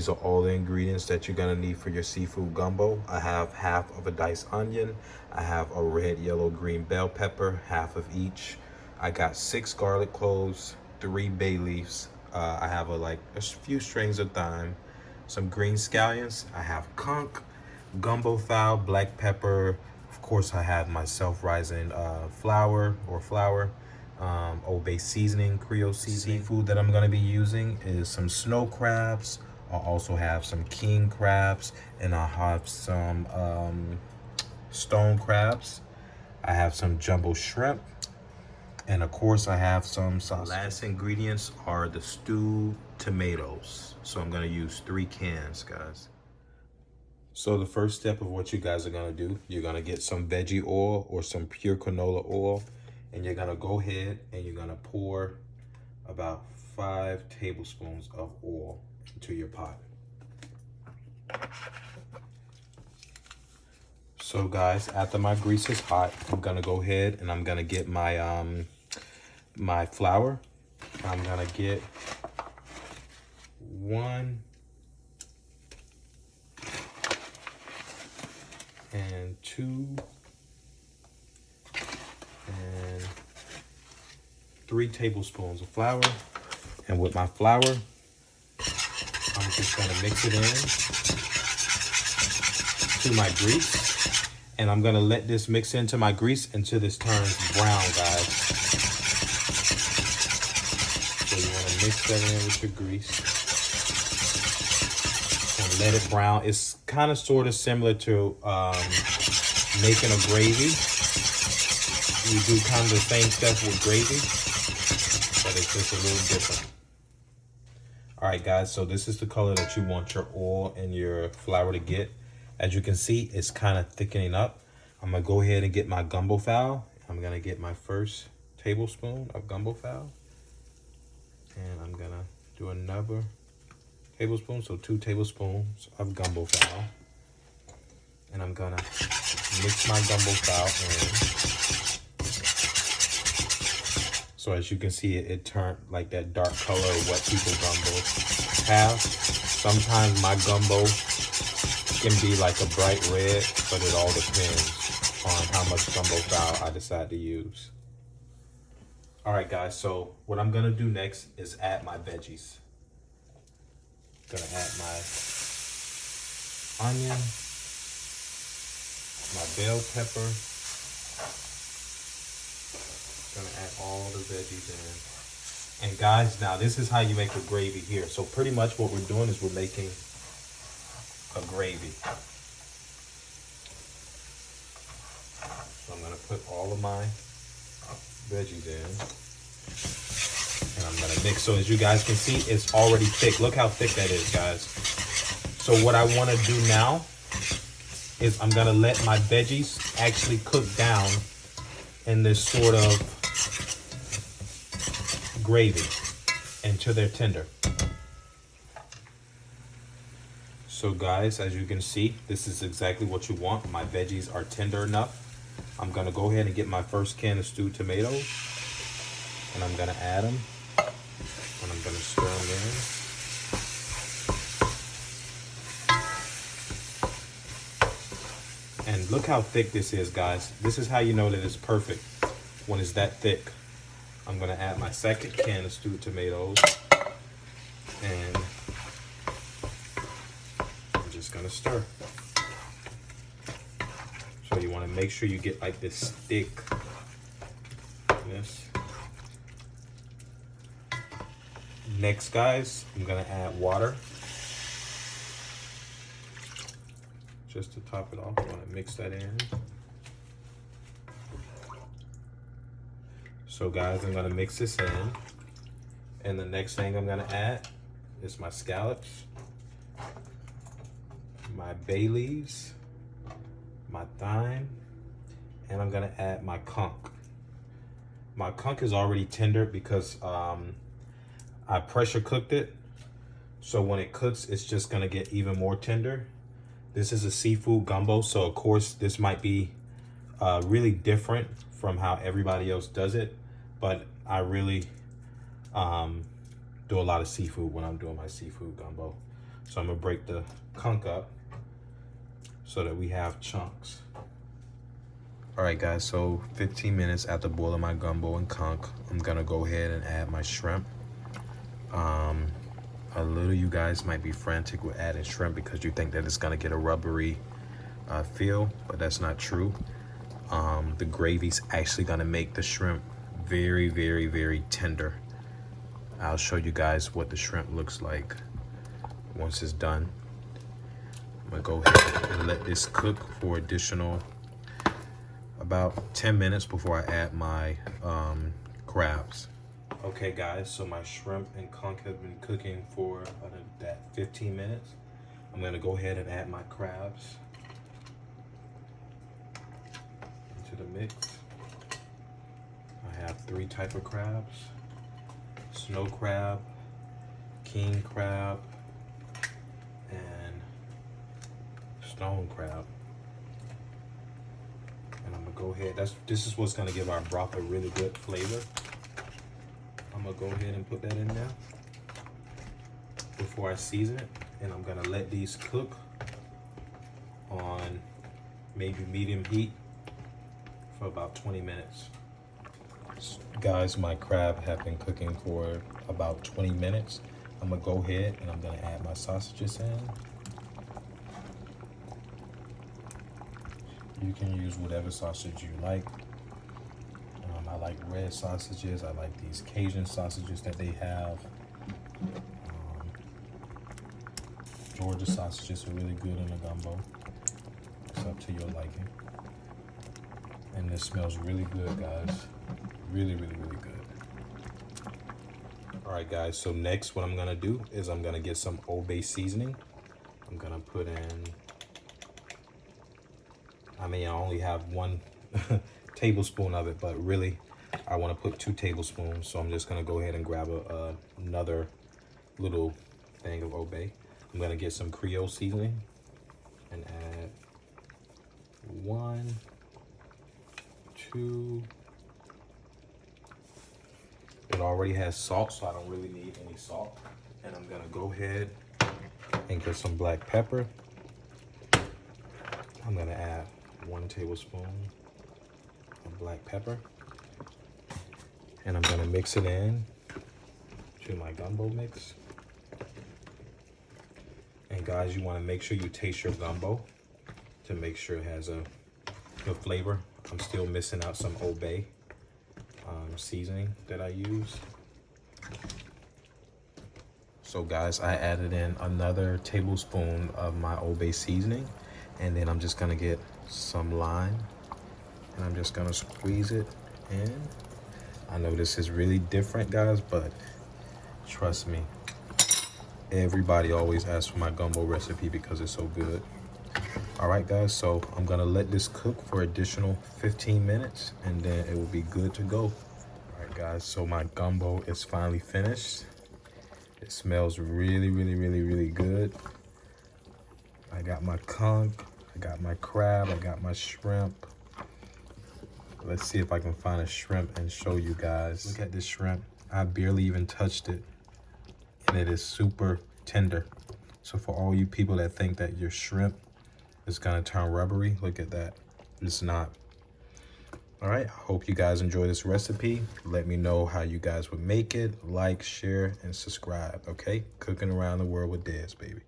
These are all the ingredients that you're gonna need for your seafood gumbo. I have half of a diced onion. I have a red, yellow, green bell pepper, half of each. I got 6 garlic cloves, 3 bay leaves. I have a few strings of thyme, some green scallions. I have conch, gumbo fowl, black pepper. Of course, I have my self-rising flour, Old Bay seasoning, Creole seasoning. Seafood that I'm gonna be using is some snow crabs. I'll also have some king crabs, and I'll have some stone crabs. I have some jumbo shrimp, and of course I have some sauce. The last ingredients are the stewed tomatoes. So I'm gonna use 3 cans, guys. So the first step of what you guys are gonna do, you're gonna get some veggie oil or some pure canola oil, and you're gonna go ahead and you're gonna pour about 5 tablespoons of oil into your pot. So guys, after my grease is hot, I'm gonna go ahead and I'm gonna get my my flour. I'm gonna get 1 and 2 and 3 tablespoons of flour. And with my flour, I'm just gonna mix it in to my grease. And I'm gonna let this mix into my grease until this turns brown, guys. So you wanna mix that in with your grease and let it brown. It's kind of sort of similar to making a gravy. You do kind of the same stuff with gravy, but it's just a little different. All right, guys, so this is the color that you want your oil and your flour to get. As you can see, it's kind of thickening up. I'm gonna go ahead and get my gumbo fowl. I'm gonna get my first tablespoon of gumbo fowl. And I'm gonna do another tablespoon, so 2 tablespoons of gumbo fowl. And I'm gonna mix my gumbo fowl in. So as you can see, it turned like that dark color of what people gumbo have. Sometimes my gumbo can be like a bright red, but it all depends on how much gumbo fowl I decide to use. All right, guys, so what I'm gonna do next is add my veggies. Gonna add my onion, my bell pepper. Gonna add all the veggies in. And guys, now this is how you make a gravy here. So pretty much what we're doing is we're making a gravy. So I'm gonna put all of my veggies in. And I'm gonna mix. So as you guys can see, it's already thick. Look how thick that is, guys. So what I wanna do now is I'm gonna let my veggies actually cook down in this sort of gravy until they're tender. So guys, as you can see, this is exactly what you want. My veggies are tender enough. I'm gonna go ahead and get my first can of stewed tomatoes, and I'm gonna add them, and I'm gonna stir them in. And look how thick this is, guys. This is how you know that it's perfect, when it's that thick. I'm gonna add my second can of stewed tomatoes, and I'm just gonna stir. So you wanna make sure you get like this thickness. Next, guys, I'm gonna add water. Just to top it off, I wanna mix that in. So guys, I'm gonna mix this in. And the next thing I'm gonna add is my scallops, my bay leaves, my thyme, and I'm gonna add my conch. My conch is already tender because I pressure cooked it. So when it cooks, it's just gonna get even more tender. This is a seafood gumbo, so of course this might be really different from how everybody else does it, but I really do a lot of seafood when I'm doing my seafood gumbo. So I'm gonna break the conch up so that we have chunks. All right guys, so 15 minutes after boiling my gumbo and conch, I'm gonna go ahead and add my shrimp. A little you guys might be frantic with adding shrimp because you think that it's gonna get a rubbery feel, but that's not true. The gravy's actually gonna make the shrimp very, very, very tender. I'll show you guys what the shrimp looks like once it's done. I'm gonna go ahead and let this cook for additional about 10 minutes before I add my crabs. Okay guys, so my shrimp and conch have been cooking for that 15 minutes. I'm gonna go ahead and add my crabs into the mix. I have 3 types of crabs: snow crab, king crab, and stone crab. And I'm gonna go ahead, this is what's gonna give our broth a really good flavor. I'm gonna go ahead and put that in there before I season it, and I'm gonna let these cook on maybe medium heat for about 20 minutes. Guys, my crab have been cooking for about 20 minutes. I'm gonna go ahead and I'm gonna add my sausages in. You can use whatever sausage you like. I like red sausages. I like these Cajun sausages that they have. Georgia sausages are really good in a gumbo. It's up to your liking. And this smells really good, guys. Really, really, really good. All right, guys, so next what I'm gonna do is I'm gonna get some Old Bay seasoning. I'm gonna put in, I only have 1 tablespoon of it, but really I want to put 2 tablespoons, so I'm just going to go ahead and grab another little thing of Old Bay. I'm going to get some Creole seasoning and add 1, 2. It already has salt, so I don't really need any salt. And I'm going to go ahead and get some black pepper. I'm going to add 1 tablespoon of black pepper, and I'm gonna mix it in to my gumbo mix. And guys, you want to make sure you taste your gumbo to make sure it has a good flavor. I'm still missing out some Old Bay seasoning that I use. So guys, I added in another tablespoon of my Old Bay seasoning, and then I'm just gonna get some lime and I'm just gonna squeeze it in. I know this is really different, guys, but trust me, everybody always asks for my gumbo recipe because it's so good. All right, guys, so I'm gonna let this cook for additional 15 minutes and then it will be good to go. All right, guys, so my gumbo is finally finished. It smells really, really, really, really good. I got my conch, I got my crab, I got my shrimp. Let's see if I can find a shrimp and show you guys. Look at this shrimp. I barely even touched it, and it is super tender. So for all you people that think that your shrimp is gonna turn rubbery, look at that. It's not. All right, I hope you guys enjoy this recipe. Let me know how you guys would make it. Like, share, and subscribe, okay? Cooking around the world with Dez, baby.